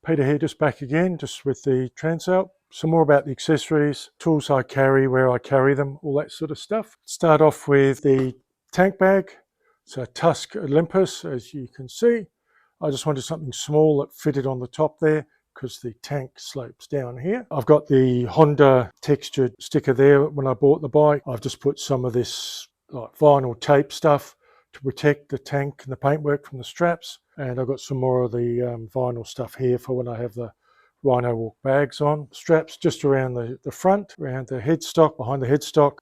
Peter here, just back again, just with the TransAlp. Some more about the accessories, tools I carry, where I carry them, all that sort of stuff. Start off with the tank bag. It's a Tusk Olympus, as you can see. I just wanted something small that fitted on the top there because the tank slopes down here. I've got the Honda textured sticker there. When I bought the bike, I've just put some of this like vinyl tape stuff to protect the tank and the paintwork from the straps. And I've got some more of the vinyl stuff here for when I have the Rhino Walk bags on. Straps just around the front, around the headstock, behind the headstock,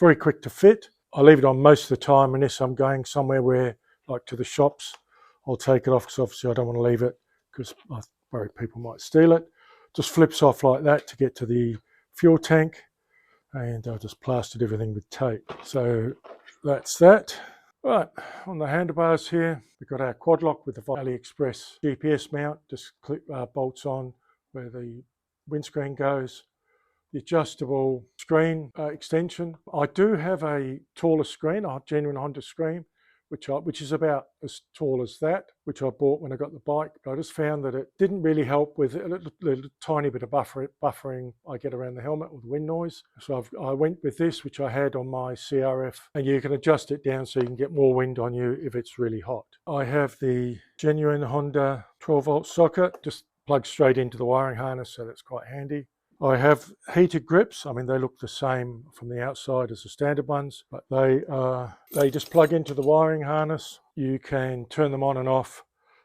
very quick to fit. I leave it on most of the time unless I'm going somewhere where, like to the shops, I'll take it off because obviously I don't want to leave it because I worry people might steal it. Just flips off like that to get to the fuel tank, and I've just plastered everything with tape. So that's that. Right, on the handlebars here, we've got our quad lock with the AliExpress GPS mount, just clip bolts on where the windscreen goes. The adjustable screen extension. I do have a taller screen, a genuine Honda screen, which is about as tall as that, which I bought when I got the bike. But I just found that it didn't really help with a little tiny bit of buffering I get around the helmet with wind noise. So I went with this, which I had on my CRF, and you can adjust it down so you can get more wind on you if it's really hot. I have the genuine Honda 12-volt socket, just plugs straight into the wiring harness, so that's quite handy. I have heated grips. I mean, they look the same from the outside as the standard ones, but they just plug into the wiring harness. You can turn them on and off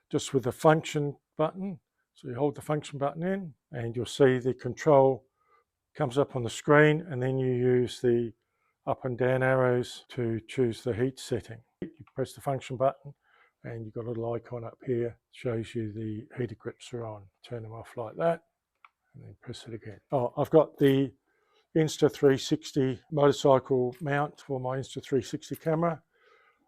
just with the function button. So you hold the function button in and you'll see the control comes up on the screen, and then you use the up and down arrows to choose the heat setting. You press the function button and you've got a little icon up here, shows you the heated grips are on. Turn them off like that. And then press it again. Oh, I've got the Insta360 motorcycle mount for my Insta360 camera,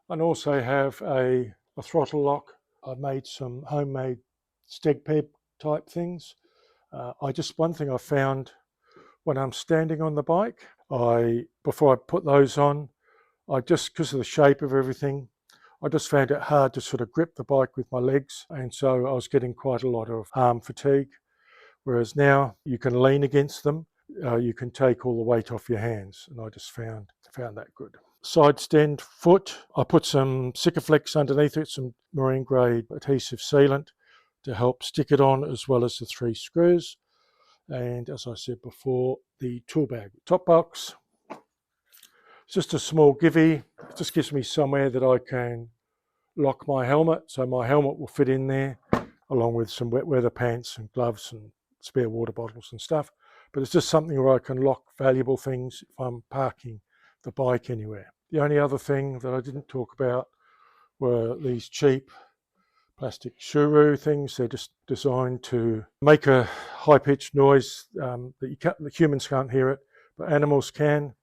and also have a throttle lock. I've made some homemade steg peb type things. One thing I found when I'm standing on the bike, before I put those on, because of the shape of everything, I just found it hard to sort of grip the bike with my legs, and so I was getting quite a lot of arm fatigue. Whereas now you can lean against them, you can take all the weight off your hands, and I just found that good. Side stand foot, I put some Sikaflex underneath it, some marine grade adhesive sealant to help stick it on, as well as the 3 screws. And as I said before, the tool bag. Top box, it's just a small givey. It just gives me somewhere that I can lock my helmet, so my helmet will fit in there, along with some wet weather pants and gloves and spare water bottles and stuff. But it's just something where I can lock valuable things if I'm parking the bike anywhere. The only other thing that I didn't talk about were these cheap plastic shuru things. They're just designed to make a high-pitched noise that the humans can't hear it, but animals can,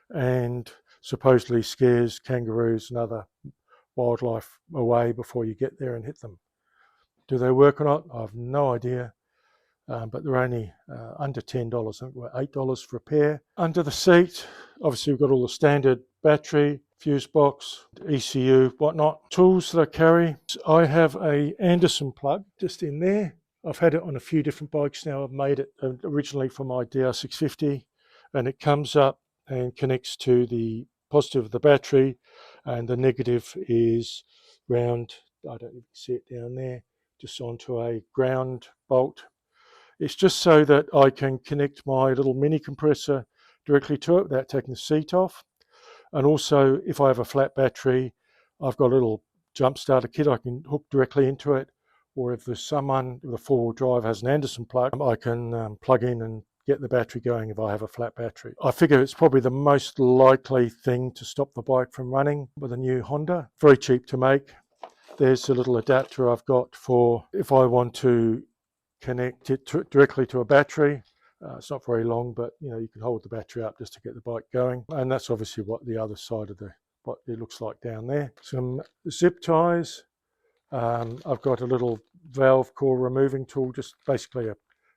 and supposedly scares kangaroos and other wildlife away before you get there and hit them. Do they work or not? I have no idea. But they're only under $10. I think we're $8 for a pair. Under the seat, obviously we've got all the standard battery, fuse box, ECU, whatnot. Tools that I carry, I have a Anderson plug just in there. I've had it on a few different bikes now. I've made it originally for my DR650, and it comes up and connects to the positive of the battery, and the negative is round, I don't know if you can see it down there, just onto a ground bolt. It's just so that I can connect my little mini compressor directly to it without taking the seat off. And also, if I have a flat battery, I've got a little jump starter kit I can hook directly into it. Or if there's someone with a 4-wheel drive has an Anderson plug, I can plug in and get the battery going if I have a flat battery. I figure it's probably the most likely thing to stop the bike from running with a new Honda. Very cheap to make. There's a little adapter I've got for if I want to connect it directly to a battery. It's not very long, but you can hold the battery up just to get the bike going. And that's obviously what the other side of what it looks like down there. Some zip ties. I've got a little valve core removing tool, just basically a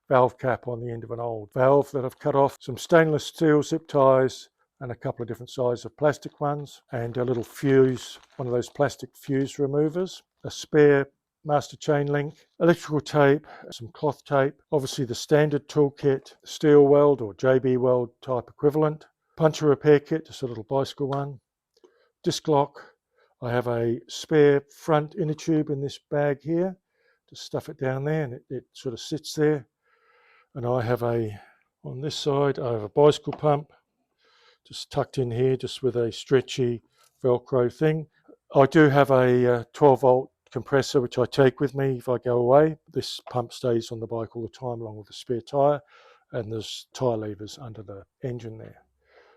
valve cap on the end of an old valve that I've cut off. Some stainless steel zip ties and a couple of different sizes of plastic ones, and a little fuse, one of those plastic fuse removers. A spare master chain link, electrical tape, some cloth tape, obviously the standard toolkit, steel weld or JB weld type equivalent, puncture repair kit, just a little bicycle one, disc lock. I have a spare front inner tube in this bag here. Just stuff it down there and it sort of sits there. And I have on this side, I have a bicycle pump just tucked in here, just with a stretchy Velcro thing. I do have a 12-volt compressor which I take with me if I go away. This pump stays on the bike all the time along with the spare tyre, and there's tyre levers under the engine there.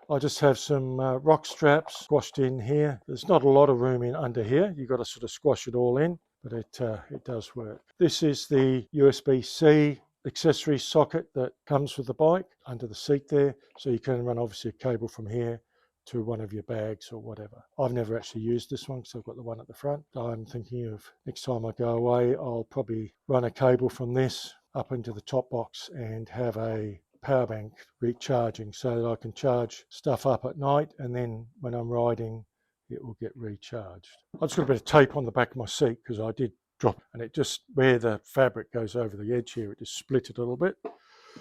I just have some rock straps squashed in here. There's not a lot of room in under here. You've got to sort of squash it all in, but it does work. This is the USB-C accessory socket that comes with the bike under the seat there, so you can run obviously a cable from here to one of your bags or whatever. I've never actually used this one because I've got the one at the front. I'm thinking of next time I go away, I'll probably run a cable from this up into the top box and have a power bank recharging so that I can charge stuff up at night, and then when I'm riding it will get recharged. I've just got a bit of tape on the back of my seat because I did drop, and it just, where the fabric goes over the edge here, it just split it a little bit.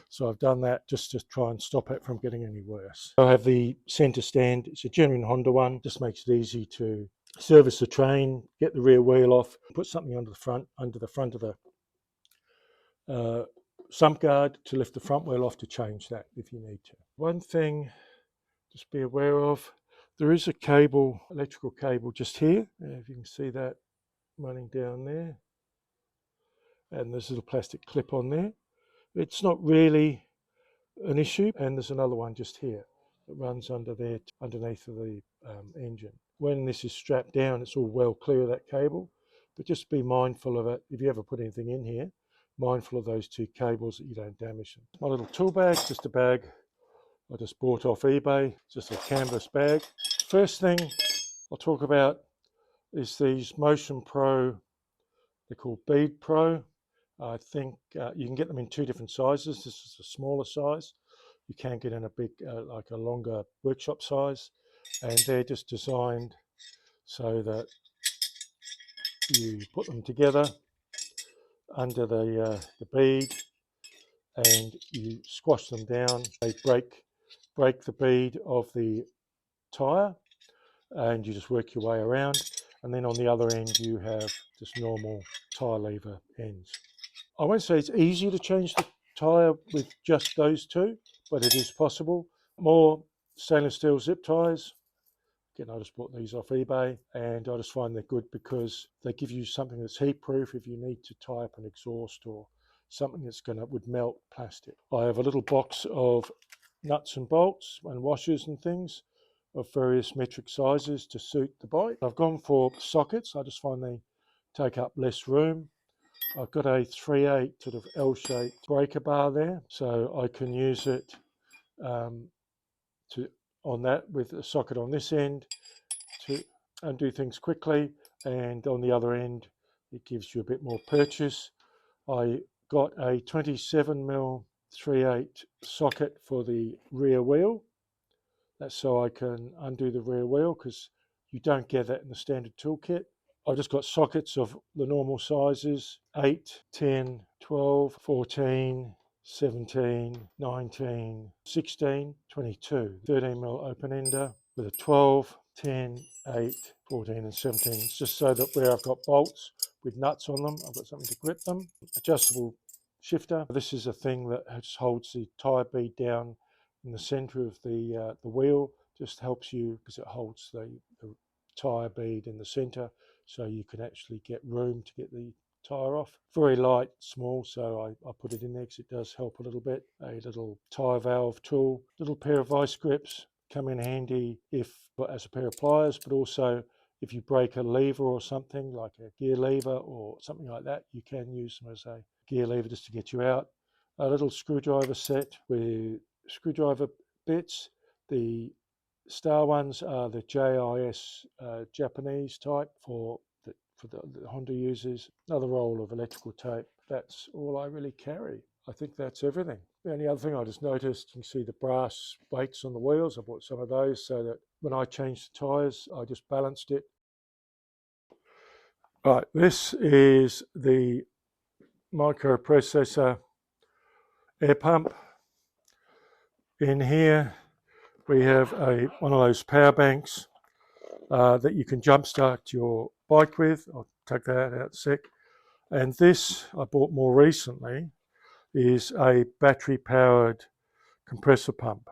So I've done that just to try and stop it from getting any worse. I have the center stand. It's a genuine Honda one. Just makes it easy to service the train, get the rear wheel off, put something under the front of the sump guard to lift the front wheel off to change that if you need to. One thing just be aware of, there is a cable, electrical cable just here, if you can see that running down there, and there's a little plastic clip on there. It's not really an issue, and there's another one just here that runs under there underneath of the engine. When this is strapped down, it's all well clear of that cable, but just be mindful of it if you ever put anything in here, mindful of those two cables that you don't damage them. My little tool bag, just a bag I just bought off eBay, just a canvas bag. First thing I'll talk about is these Motion Pro, they're called Bead Pro. I think you can get them in two different sizes. This is a smaller size. You can get in a big, like a longer workshop size, and they're just designed so that you put them together under the bead and you squash them down. They break the bead of the tyre, and you just work your way around, and then on the other end you have just normal tyre lever ends. I won't say it's easy to change the tyre with just those two, but it is possible. More stainless steel zip ties. Again, I just bought these off eBay, and I just find they're good because they give you something that's heat proof if you need to tie up an exhaust or something that's would melt plastic. I have a little box of nuts and bolts and washers and things of various metric sizes to suit the bike. I've gone for sockets. I just find they take up less room. I've got a 3/8 sort of L-shaped breaker bar there, so I can use it on that with a socket on this end to undo things quickly, and on the other end it gives you a bit more purchase. I got a 27mm 3/8 socket for the rear wheel. That's so I can undo the rear wheel, because you don't get that in the standard toolkit. I've just got sockets of the normal sizes: 8, 10, 12, 14, 17, 19, 16, 22. 13mm open ender with a 12, 10, 8, 14 and 17. It's just so that where I've got bolts with nuts on them, I've got something to grip them. Adjustable shifter. This is a thing that holds the tyre bead down in the center of the wheel. Just helps you because it holds the tyre bead in the center, so you can actually get room to get the tyre off. Very light, small, so I put it in there because it does help a little bit. A little tyre valve tool, little pair of vice grips come in handy if as a pair of pliers, but also if you break a lever or something like a gear lever or something like that, you can use them as a gear lever just to get you out. A little screwdriver set with screwdriver bits. The star ones are the JIS Japanese type for the Honda users. Another roll of electrical tape. That's all I really carry. I think that's everything. The only other thing I just noticed, you can see the brass weights on the wheels. I bought some of those so that when I changed the tyres, I just balanced it. Right, this is the microprocessor air pump. In here we have one of those power banks that you can jumpstart your bike with. I'll take that out in a sec. And this I bought more recently is a battery powered compressor pump.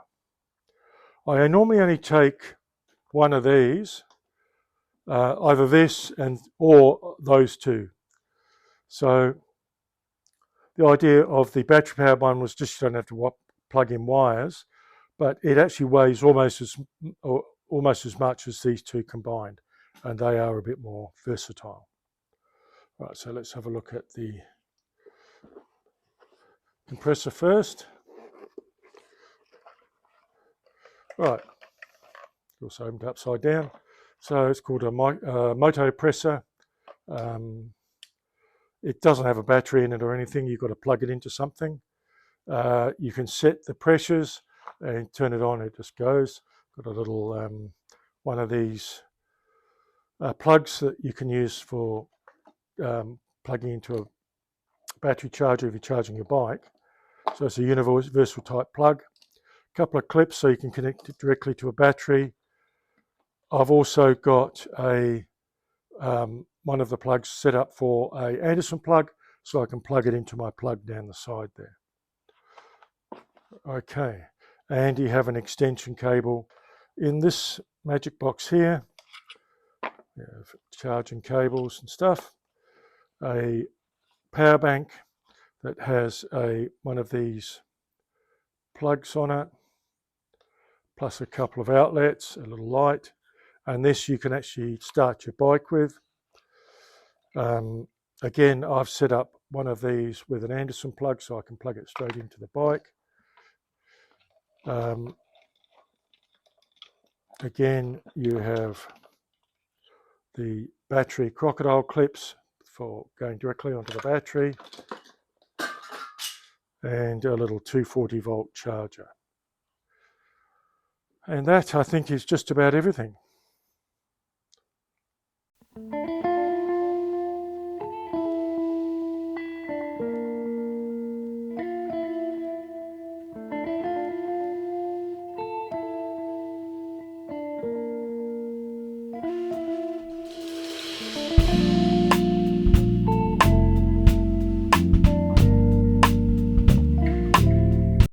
I normally only take one of these, either this or those two. So the idea of the battery powered one was just you don't have to plug in wires, but it actually weighs almost as much as these two combined, and they are a bit more versatile. Right, so let's have a look at the compressor first. Right, also opened upside down. So it's called a motopressor. It doesn't have a battery in it or anything. You've got to plug it into something. You can set the pressures and turn it on. It just goes. Got a little one of these plugs that you can use for plugging into a battery charger if you're charging your bike. So it's a universal type plug. A couple of clips so you can connect it directly to a battery. I've also got one of the plugs set up for a Anderson plug, so I can plug it into my plug down the side there. Okay, and you have an extension cable in this magic box here. You have charging cables and stuff. A power bank that has one of these plugs on it, plus a couple of outlets, a little light, and this you can actually start your bike with. Again, I've set up one of these with an Anderson plug so I can plug it straight into the bike. Again, you have the battery crocodile clips for going directly onto the battery, and a little 240 volt charger. And that, I think, is just about everything.